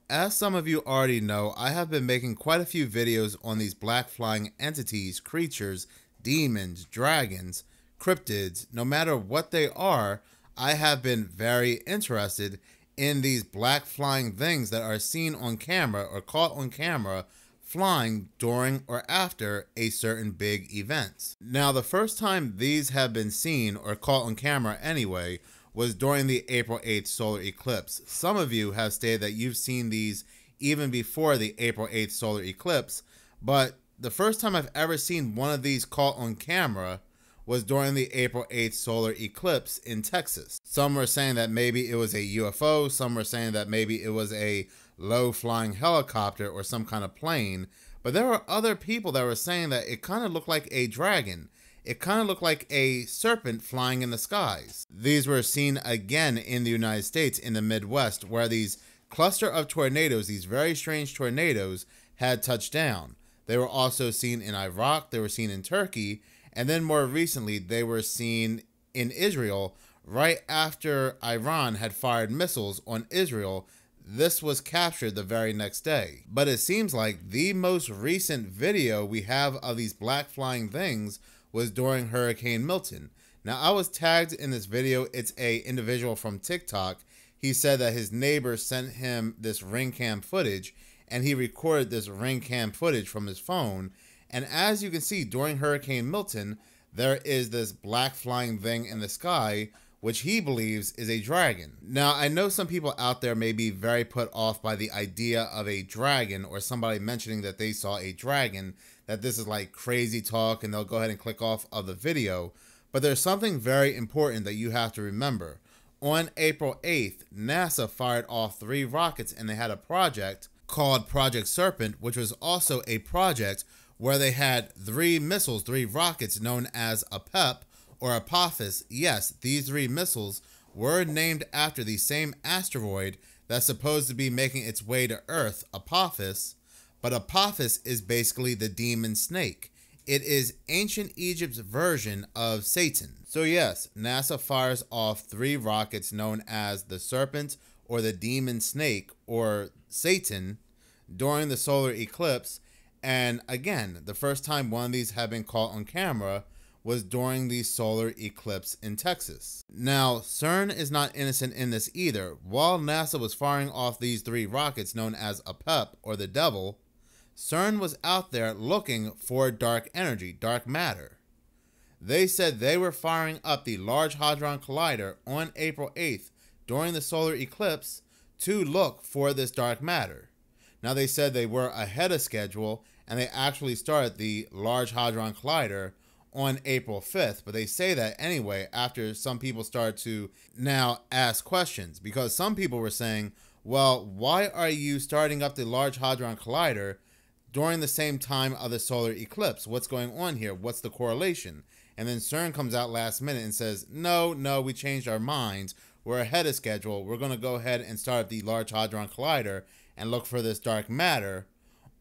as some of you already know, I have been making quite a few videos on these black flying entities, creatures, demons, dragons, cryptids. No matter what they are, I have been very interested in these black flying things that are seen on camera or caught on camera flying during or after a certain big event. Now, the first time these have been seen or caught on camera anyway was during the April 8th solar eclipse. Some of you have stated that you've seen these even before the April 8th solar eclipse, but the first time I've ever seen one of these caught on camera was during the April 8th solar eclipse in Texas. Some were saying that maybe it was a UFO, some were saying that maybe it was a low-flying helicopter or some kind of plane, but there were other people that were saying that it kind of looked like a dragon. It kind of looked like a serpent flying in the skies. These were seen again in the United States, in the Midwest, where these cluster of tornadoes, these very strange tornadoes, had touched down. They were also seen in Iraq, they were seen in Turkey, and then more recently, they were seen in Israel right after Iran had fired missiles on Israel. This was captured the very next day. But it seems like the most recent video we have of these black flying things was during Hurricane Milton. Now, I was tagged in this video. It's a individual from TikTok. He said that his neighbor sent him this ring cam footage, and he recorded this ring cam footage from his phone. And as you can see, during Hurricane Milton, there is this black flying thing in the sky, which he believes is a dragon. Now, I know some people out there may be very put off by the idea of a dragon or somebody mentioning that they saw a dragon, that this is like crazy talk and they'll go ahead and click off of the video. But there's something very important that you have to remember. On April 8th, NASA fired off 3 rockets, and they had a project called Project Serpent, which was also a project where they had 3 missiles, 3 rockets known as Apep or Apophis. Yes, these 3 missiles were named after the same asteroid that's supposed to be making its way to Earth, Apophis. But Apophis is basically the demon snake. It is ancient Egypt's version of Satan. So yes, NASA fires off 3 rockets known as the Serpent or the demon snake or Satan during the solar eclipse. And again, the first time one of these had been caught on camera was during the solar eclipse in Texas. Now, CERN is not innocent in this either. While NASA was firing off these 3 rockets known as Apep or the devil, CERN was out there looking for dark energy, dark matter. They said they were firing up the Large Hadron Collider on April 8th during the solar eclipse to look for this dark matter. Now, they said they were ahead of schedule, and they actually started the Large Hadron Collider on April 5th, but they say that anyway after some people started to now ask questions, because some people were saying, well, why are you starting up the Large Hadron Collider during the same time of the solar eclipse? What's going on here? What's the correlation? And then CERN comes out last minute and says, no, we changed our minds. We're ahead of schedule. We're going to go ahead and start the Large Hadron Collider and look for this dark matter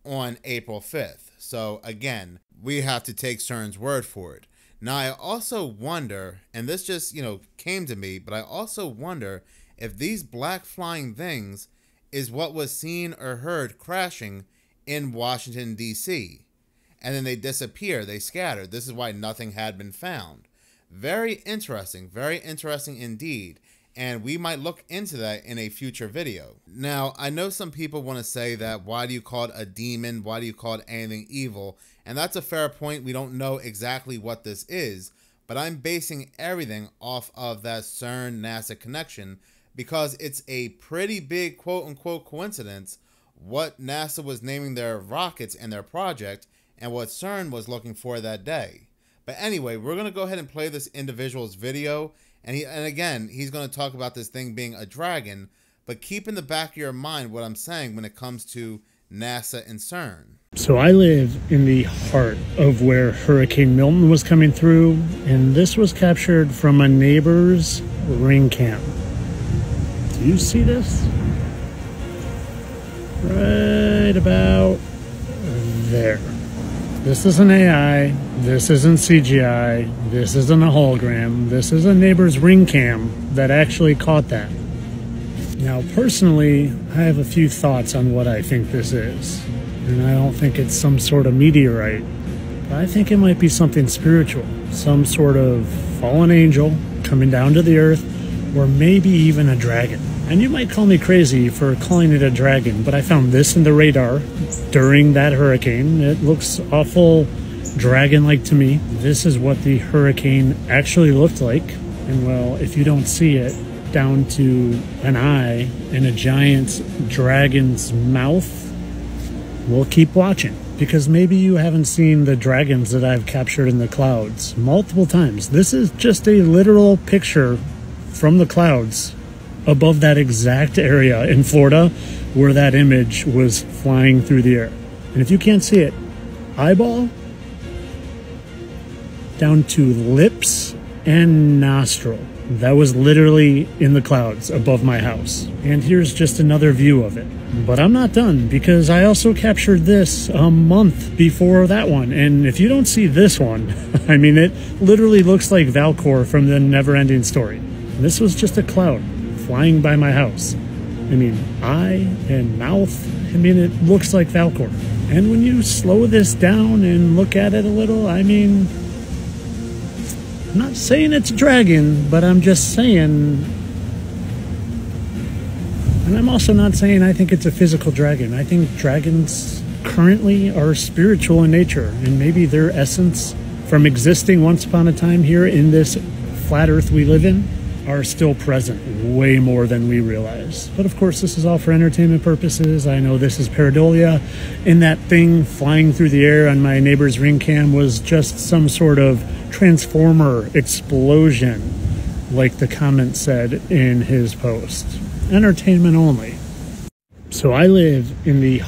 on April 5th. So again, we have to take CERN's word for it. Now, I also wonder, and this just, came to me, but I also wonder if these black flying things is what was seen or heard crashing in Washington, D.C. And then they disappear, they scatter. This is why nothing had been found. Very interesting indeed. And we might look into that in a future video. Now, I know some people want to say that, why do you call it a demon? Why do you call it anything evil? And that's a fair point. We don't know exactly what this is, but I'm basing everything off of that CERN-NASA connection because it's a pretty big quote-unquote coincidence what NASA was naming their rockets and their project and what CERN was looking for that day. But anyway, we're going to go ahead and play this individual's video. And again, he's going to talk about this thing being a dragon, but keep in the back of your mind what I'm saying when it comes to NASA and CERN. So I live in the heart of where Hurricane Milton was coming through, and this was captured from a neighbor's ring cam. Do you see this? Right about there. This isn't AI, this isn't CGI, this isn't a hologram, this is a neighbor's ring cam that actually caught that. Now, personally, I have a few thoughts on what I think this is. And I don't think it's some sort of meteorite. But I think it might be something spiritual. Some sort of fallen angel coming down to the earth, or maybe even a dragon. And you might call me crazy for calling it a dragon, but I found this in the radar during that hurricane. It looks awful dragon-like to me. This is what the hurricane actually looked like. And well, if you don't see it, down to an eye and a giant dragon's mouth, we'll keep watching. Because maybe you haven't seen the dragons that I've captured in the clouds multiple times. This is just a literal picture from the clouds above that exact area in Florida where that image was flying through the air. And if you can't see it, eyeball down to lips and nostril. That was literally in the clouds above my house. And here's just another view of it. But I'm not done, because I also captured this a month before that one. And if you don't see this one, I mean, it literally looks like Valcor from the Never-Ending Story. This was just a cloud flying by my house. I mean, eye and mouth, I mean, it looks like Valcor. And when you slow this down and look at it a little, I mean, I'm not saying it's a dragon, but I'm just saying, and I'm also not saying I think it's a physical dragon. I think dragons currently are spiritual in nature, and maybe their essence from existing once upon a time here in this flat earth we live in are still present way more than we realize. But of course, this is all for entertainment purposes. I know this is pareidolia, and that thing flying through the air on my neighbor's ring cam was just some sort of transformer explosion, like the comment said in his post. Entertainment only. So I live in the